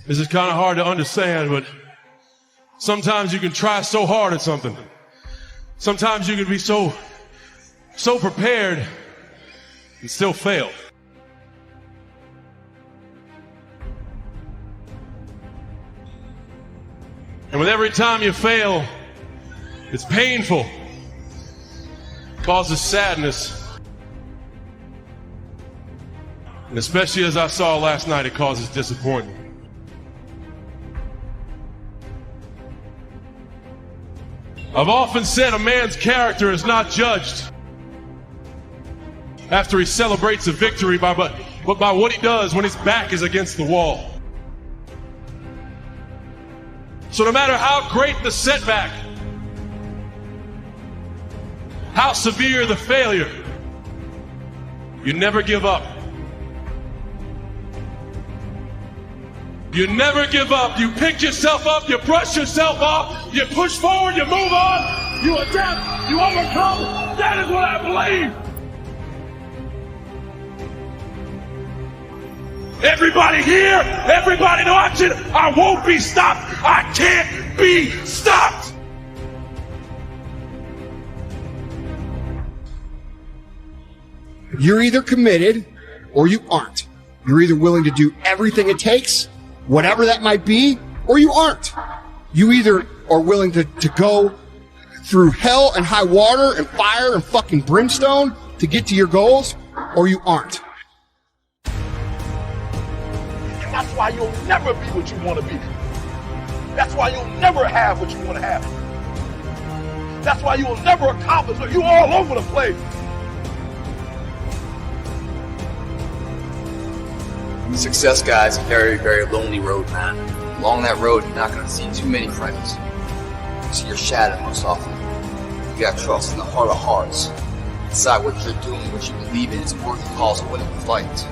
This is kind of hard to understand, but sometimes you can try so hard at something. Sometimes you can be so prepared and still fail. And with every time you fail, it's painful. It causes sadness. And especially as I saw last night, it causes disappointment. I've often said a man's character is not judged after he celebrates a victory, but by what he does when his back is against the wall. So no matter how great the setback, how severe the failure, you never give up. You never give up. You pick yourself up, you brush yourself off, you push forward, you move on, you adapt, you overcome. That is what I believe. Everybody here, everybody watching, I won't be stopped. I can't be stopped. You're either committed or you aren't. You're either willing to do everything it takes, whatever that might be, or you aren't. You either are willing to go through hell and high water and fire and fucking brimstone to get to your goals, or you aren't. That's why you'll never be what you want to be. That's why you'll never have what you want to have. That's why you'll never accomplish it. You're all over the place. Success, guys, a very, very lonely road, man. Along that road, you're not going to see too many friends. You see your shadow most often. You got to trust in the heart of hearts. Decide what you're doing, what you believe in is worth the cause of winning the fight.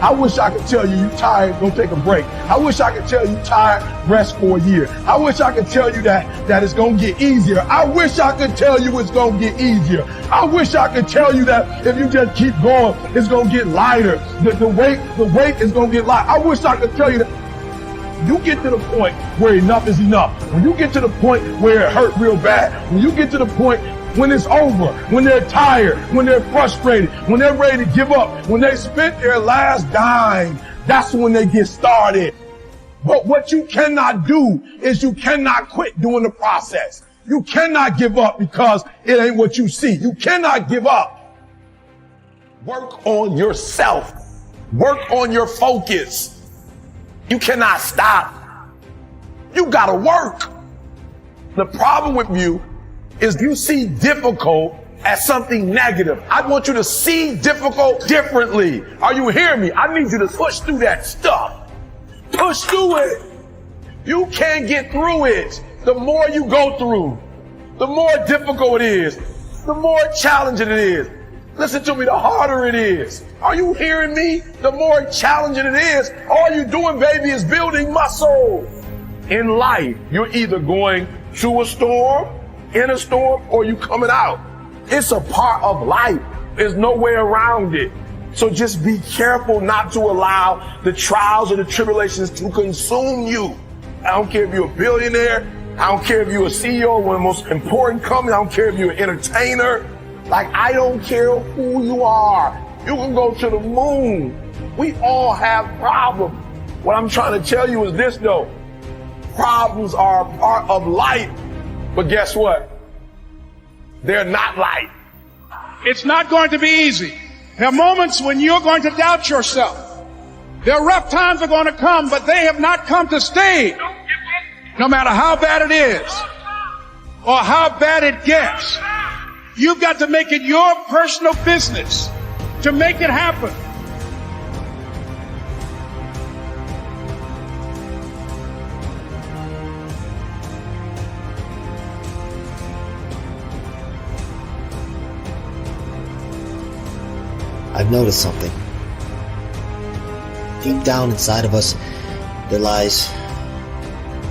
I wish I could tell you you're tired, go take a break. I wish I could tell you tired, rest for a year. I wish I could tell you that it's going to get easier. I wish I could tell you it's going to get easier. I wish I could tell you that if you just keep going, it's going to get lighter. The weight is going to get light. I wish I could tell you that you get to the point where enough is enough. When you get to the point where it hurt real bad, when you get to the point when it's over, when they're tired, when they're frustrated, when they're ready to give up, when they spent their last dime, that's when they get started. But what you cannot do is you cannot quit doing the process. You cannot give up because it ain't what you see. You cannot give up. Work on yourself. Work on your focus. You cannot stop. You gotta work. The problem with you is you see difficult as something negative. I want you to see difficult differently. Are you hearing me? I need you to push through that stuff. Push through it. You can't get through it. The more you go through, the more difficult it is, the more challenging it is. Listen to me, the harder it is. Are you hearing me? The more challenging it is. All you're doing, baby, is building muscle. In life, you're either going through a storm, in a storm, or you coming out. It's a part of life. There's no way around it. So just be careful not to allow the trials or the tribulations to consume you. I don't care if you're a billionaire. I don't care if you're a CEO of one of the most important companies. I don't care if you're an entertainer. Like, I don't care who you are. You can go to the moon. We all have problems. What I'm trying to tell you is this, though. Problems are a part of life. But guess what? They're not light. It's not going to be easy. There are moments when you're going to doubt yourself. There are rough times are going to come, but they have not come to stay. No matter how bad it is or how bad it gets, you've got to make it your personal business to make it happen. I've noticed something. Deep down inside of us, there lies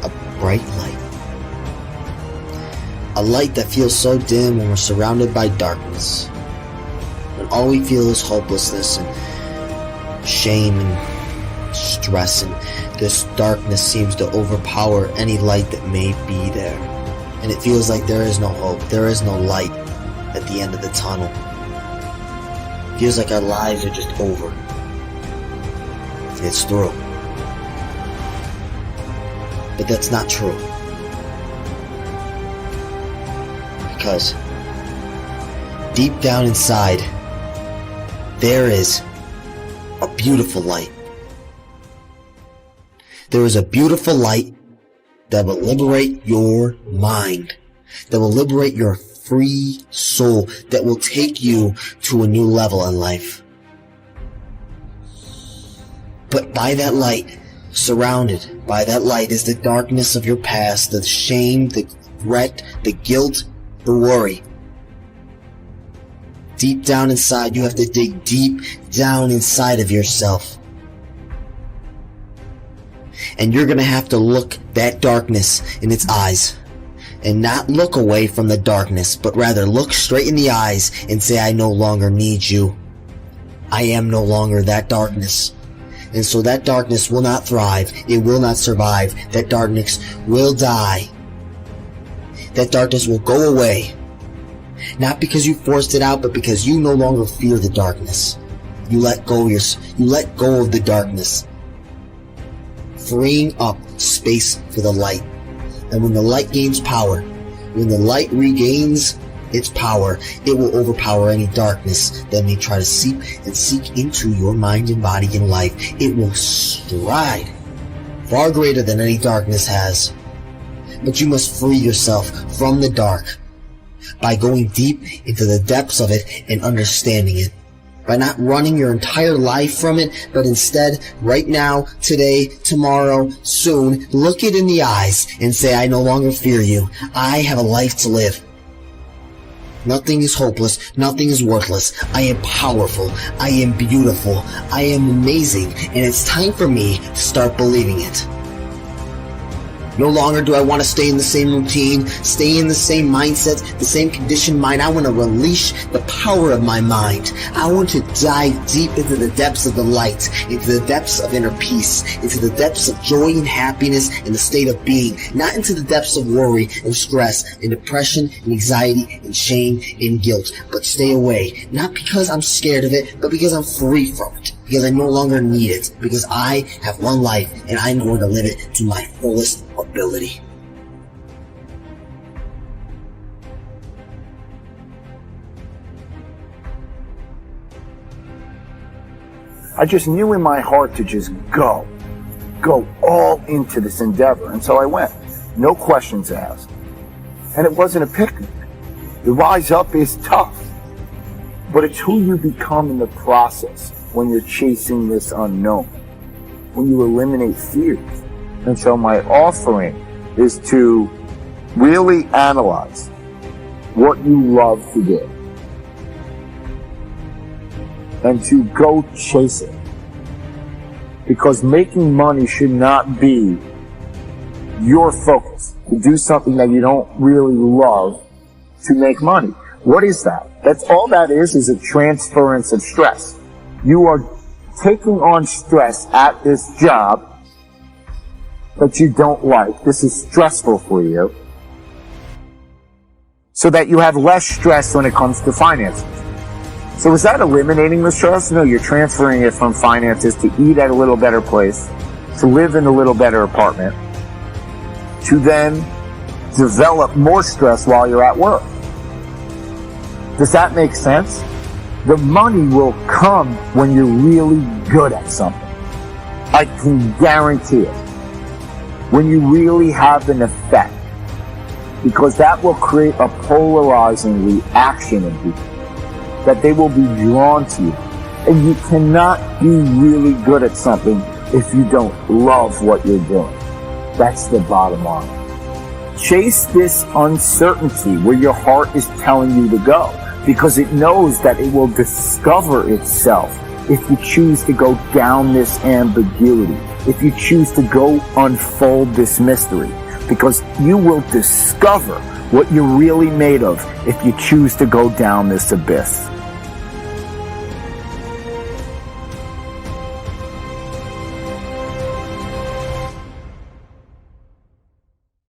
a bright light. A light that feels so dim when we're surrounded by darkness. When all we feel is hopelessness and shame and stress, and this darkness seems to overpower any light that may be there. And it feels like there is no hope, there is no light at the end of the tunnel. It feels like our lives are just over. It's through. But that's not true. Because deep down inside, there is a beautiful light. There is a beautiful light that will liberate your mind, that will liberate your free soul, that will take you to a new level in life. But by that light, surrounded by that light, is the darkness of your past, the shame, the regret, the guilt, the worry. Deep down inside, you have to dig deep down inside of yourself. And you're going to have to look that darkness in its eyes. And not look away from the darkness, but rather look straight in the eyes and say, I no longer need you. I am no longer that darkness. And so that darkness will not thrive. It will not survive. That darkness will die. That darkness will go away. Not because you forced it out, but because you no longer fear the darkness. You let go of the darkness, freeing up space for the light. And when the light gains power, when the light regains its power, it will overpower any darkness that may try to seek into your mind and body and life. It will stride far greater than any darkness has. But you must free yourself from the dark by going deep into the depths of it and understanding it. By not running your entire life from it, but instead, right now, today, tomorrow, soon, look it in the eyes and say, I no longer fear you. I have a life to live. Nothing is hopeless. Nothing is worthless. I am powerful. I am beautiful. I am amazing. And it's time for me to start believing it. No longer do I want to stay in the same routine, stay in the same mindset, the same conditioned mind. I want to release the power of my mind. I want to dive deep into the depths of the light, into the depths of inner peace, into the depths of joy and happiness and the state of being, not into the depths of worry and stress and depression and anxiety and shame and guilt, but stay away, not because I'm scared of it, but because I'm free from it. Because I no longer need it. Because I have one life and I'm going to live it to my fullest ability. I just knew in my heart to just go all into this endeavor. And so I went. No questions asked. And it wasn't a picnic. The rise up is tough. But it's who you become in the process when you're chasing this unknown, when you eliminate fears. And so my offering is to really analyze what you love to do and to go chase it. Because making money should not be your focus. To do something that you don't really love to make money. What is that? That's all that is a transference of stress. You are taking on stress at this job that you don't like. This is stressful for you. So that you have less stress when it comes to finances. So is that eliminating the stress? No, you're transferring it from finances to eat at a little better place, to live in a little better apartment, to then develop more stress while you're at work. Does that make sense? The money will come when you're really good at something. I can guarantee it. When you really have an effect. Because that will create a polarizing reaction in people. That they will be drawn to you. And you cannot be really good at something if you don't love what you're doing. That's the bottom line. Chase this uncertainty where your heart is telling you to go. Because it knows that it will discover itself if you choose to go down this ambiguity, if you choose to go unfold this mystery, because you will discover what you're really made of if you choose to go down this abyss.